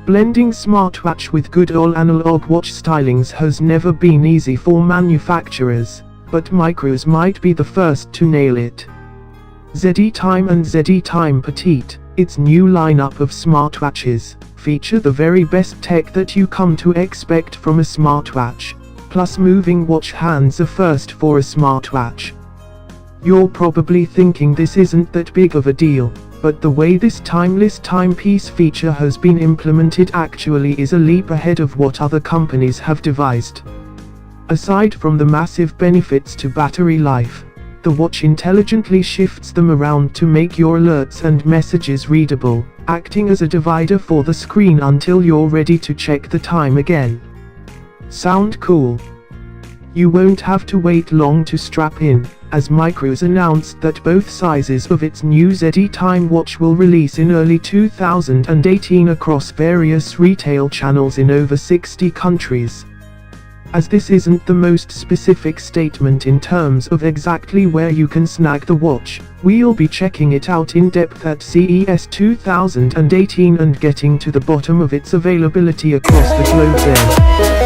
Blending smartwatch with good old analog watch stylings has never been easy for manufacturers, but Micros might be the first to nail it. ZE Time and ZE Time Petite, its new lineup of smartwatches, feature the very best tech that you come to expect from a smartwatch, plus moving watch hands are first for a smartwatch. You're probably thinking this isn't that big of a deal, but the way this timeless timepiece feature has been implemented actually is a leap ahead of what other companies have devised. Aside from the massive benefits to battery life, the watch intelligently shifts them around to make your alerts and messages readable, acting as a divider for the screen until you're ready to check the time again. Sound cool? You won't have to wait long to strap in, as Micros announced that both sizes of its new ZE Time watch will release in early 2018 across various retail channels in over 60 countries. As this isn't the most specific statement in terms of exactly where you can snag the watch, we'll be checking it out in depth at CES 2018 and getting to the bottom of its availability across the globe then.